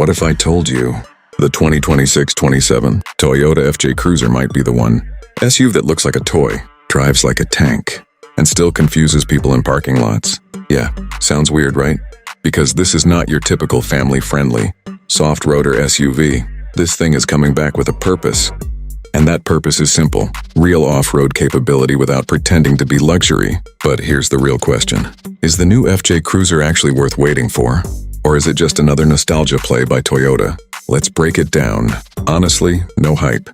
What if I told you the 2026-27 Toyota FJ Cruiser might be the one? SUV that looks like a toy, drives like a tank, and still confuses people in parking lots. Yeah, sounds weird, right? Because this is not your typical family-friendly, soft-roader SUV. This thing is coming back with a purpose. And that purpose is simple: real off-road capability without pretending to be luxury. But here's the real question. Is the new FJ Cruiser actually worth waiting for? Or is it just another nostalgia play by Toyota? Let's break it down. Honestly, no hype.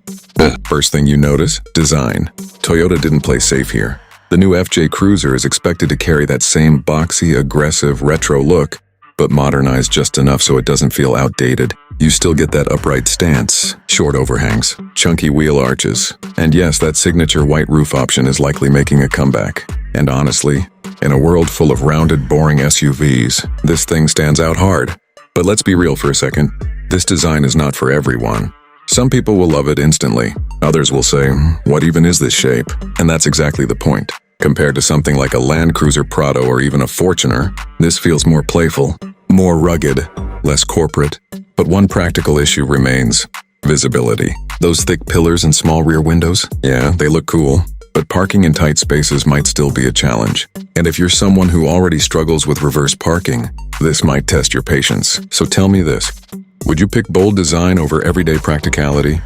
First thing you notice, design. Toyota didn't play safe here. The new FJ Cruiser is expected to carry that same boxy, aggressive, retro look, but modernized just enough so it doesn't feel outdated. You still get that upright stance, short overhangs, chunky wheel arches, and yes, that signature white roof option is likely making a comeback. And honestly, in a world full of rounded, boring SUVs, this thing stands out hard. But let's be real for a second. This design is not for everyone. Some people will love it instantly. Others will say, what even is this shape? And that's exactly the point. Compared to something like a Land Cruiser Prado or even a Fortuner, this feels more playful, more rugged, less corporate. But one practical issue remains: visibility. Those thick pillars and small rear windows, yeah, they look cool, but parking in tight spaces might still be a challenge. And if you're someone who already struggles with reverse parking, this might test your patience. So tell me this: would you pick bold design over everyday practicality?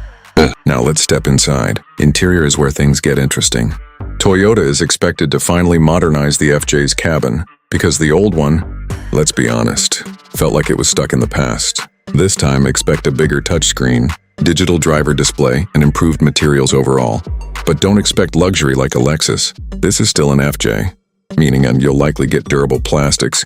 Now let's step inside. Interior is where things get interesting. Toyota is expected to finally modernize the FJ's cabin, because the old one, let's be honest, felt like it was stuck in the past. This time, expect a bigger touchscreen, digital driver display, and improved materials overall. But don't expect luxury like a Lexus. This is still an FJ, meaning you'll likely get durable plastics,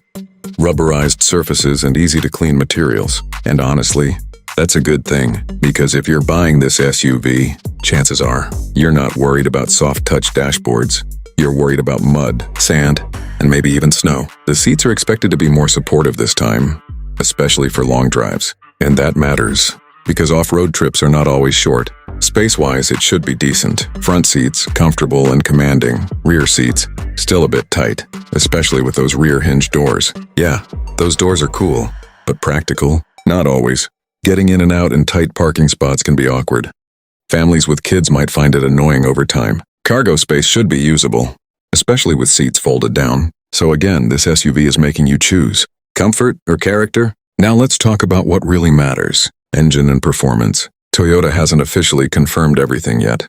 rubberized surfaces, and easy-to-clean materials. And honestly, that's a good thing, because if you're buying this SUV, chances are you're not worried about soft-touch dashboards. You're worried about mud, sand, and maybe even snow. The seats are expected to be more supportive this time, especially for long drives. And that matters, because off-road trips are not always short. Space-wise, it should be decent. Front seats, comfortable and commanding. Rear seats, still a bit tight, especially with those rear hinge doors. Yeah, those doors are cool, but practical? Not always. Getting in and out in tight parking spots can be awkward. Families with kids might find it annoying over time. Cargo space should be usable, especially with seats folded down. So again, this SUV is making you choose: comfort or character? Now let's talk about what really matters: engine and performance. Toyota hasn't officially confirmed everything yet,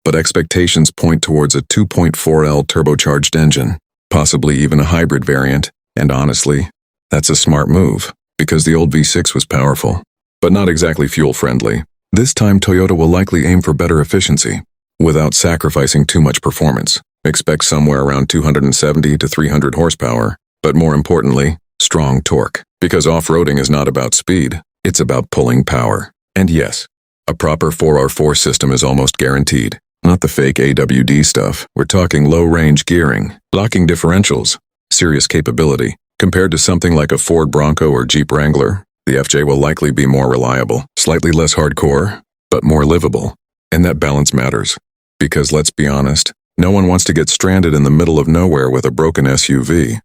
but expectations point towards a 2.4L turbocharged engine, possibly even a hybrid variant. And honestly, that's a smart move, because the old V6 was powerful, but not exactly fuel-friendly. This time, Toyota will likely aim for better efficiency, without sacrificing too much performance. Expect somewhere around 270 to 300 horsepower, but more importantly, strong torque. Because off-roading is not about speed, it's about pulling power. And yes, a proper 4R4 system is almost guaranteed. Not the fake AWD stuff. We're talking low-range gearing, locking differentials, serious capability. Compared to something like a Ford Bronco or Jeep Wrangler, the FJ will likely be more reliable, slightly less hardcore, but more livable. And that balance matters. Because let's be honest, no one wants to get stranded in the middle of nowhere with a broken SUV.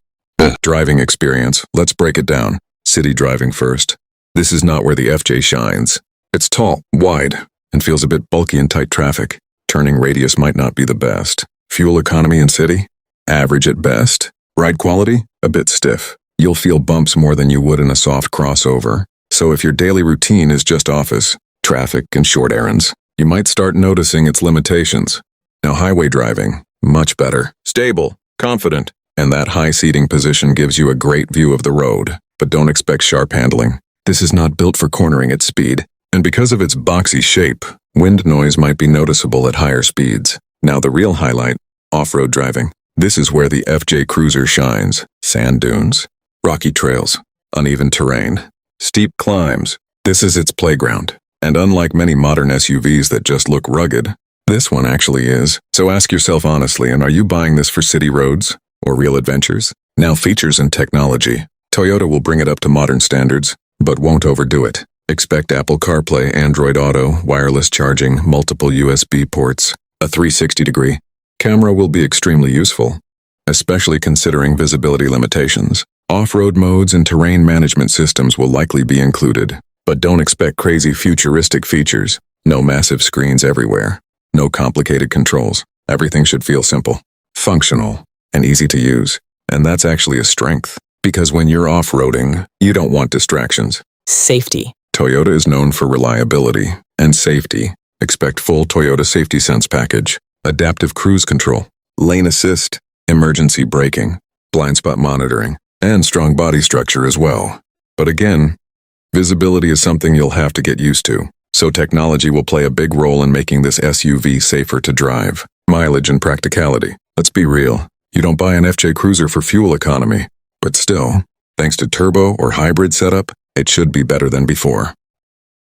Driving experience, let's break it down. City driving first. This is not where the FJ shines. It's tall, wide, and feels a bit bulky in tight traffic. Turning radius might not be the best. Fuel economy in city? Average at best. Ride quality? A bit stiff. You'll feel bumps more than you would in a soft crossover. So if your daily routine is just office, traffic, and short errands, you might start noticing its limitations. Now highway driving, much better. Stable, confident, and that high seating position gives you a great view of the road. But don't expect sharp handling. This is not built for cornering at speed. And because of its boxy shape, wind noise might be noticeable at higher speeds. Now the real highlight, off-road driving. This is where the FJ Cruiser shines. Sand dunes, rocky trails, uneven terrain, steep climbs. This is its playground. And unlike many modern SUVs that just look rugged, this one actually is. So ask yourself honestly, and are you buying this for city roads or real adventures? Now features and technology. Toyota will bring it up to modern standards, but won't overdo it. Expect Apple CarPlay, Android Auto, wireless charging, multiple USB ports, a 360-degree camera will be extremely useful, especially considering visibility limitations. Off-road modes and terrain management systems will likely be included. But don't expect crazy futuristic features. No massive screens everywhere. No complicated controls. Everything should feel simple, functional, and easy to use. And that's actually a strength. Because when you're off-roading, you don't want distractions. Safety. Toyota is known for reliability and safety. Expect full Toyota Safety Sense package, adaptive cruise control, lane assist, emergency braking, blind spot monitoring, and strong body structure as well. But again, visibility is something you'll have to get used to. So technology will play a big role in making this SUV safer to drive. Mileage and practicality. Let's be real. You don't buy an FJ Cruiser for fuel economy. But still, thanks to turbo or hybrid setup, it should be better than before.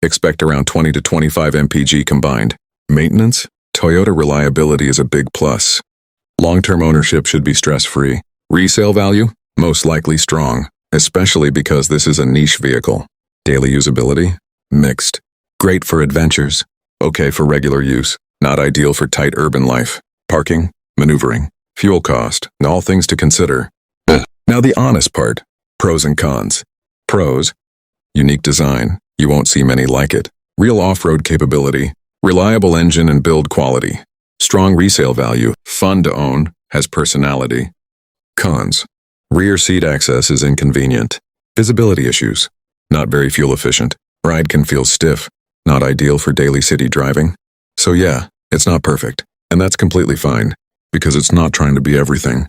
Expect around 20 to 25 mpg combined. Maintenance? Toyota reliability is a big plus. Long-term ownership should be stress-free. Resale value? Most likely strong, especially because this is a niche vehicle. Daily usability? Mixed. Great for adventures. Okay for regular use. Not ideal for tight urban life. Parking? Maneuvering. Fuel cost? All things to consider. Now the honest part. Pros and cons. Pros. Unique design. You won't see many like it. Real off-road capability. Reliable engine and build quality. Strong resale value. Fun to own. Has personality. Cons. Rear seat access is inconvenient. Visibility issues. Not very fuel efficient. Ride can feel stiff. Not ideal for daily city driving. So yeah, it's not perfect. And that's completely fine. Because it's not trying to be everything.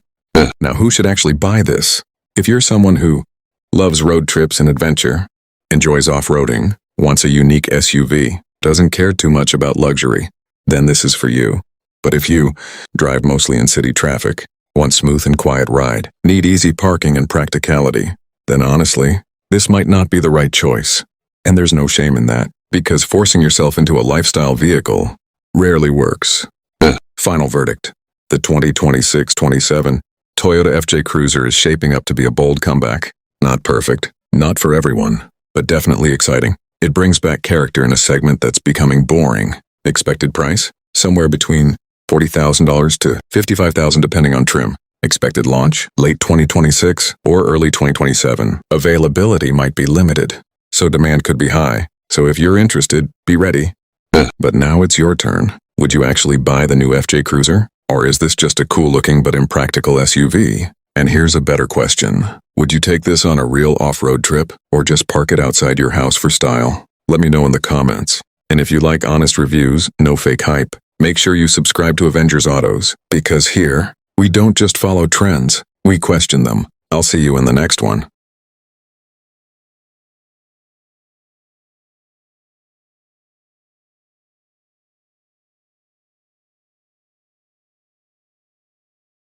Now who should actually buy this? If you're someone who loves road trips and adventure, enjoys off-roading, wants a unique SUV, doesn't care too much about luxury, then this is for you. But if you drive mostly in city traffic, want smooth and quiet ride, need easy parking and practicality, then honestly, this might not be the right choice. And there's no shame in that, because forcing yourself into a lifestyle vehicle rarely works. Final verdict. The 2026-27 Toyota FJ Cruiser is shaping up to be a bold comeback. Not perfect, not for everyone, but definitely exciting. It brings back character in a segment that's becoming boring. Expected price? Somewhere between $40,000 to $55,000 depending on trim. Expected launch? Late 2026 or early 2027. Availability might be limited, so demand could be high. So if you're interested, be ready. But now it's your turn. Would you actually buy the new FJ Cruiser? Or is this just a cool-looking but impractical SUV? And here's a better question. Would you take this on a real off-road trip, or just park it outside your house for style? Let me know in the comments. And if you like honest reviews, no fake hype, make sure you subscribe to Avengers Autos, because here, we don't just follow trends, we question them. I'll see you in the next one.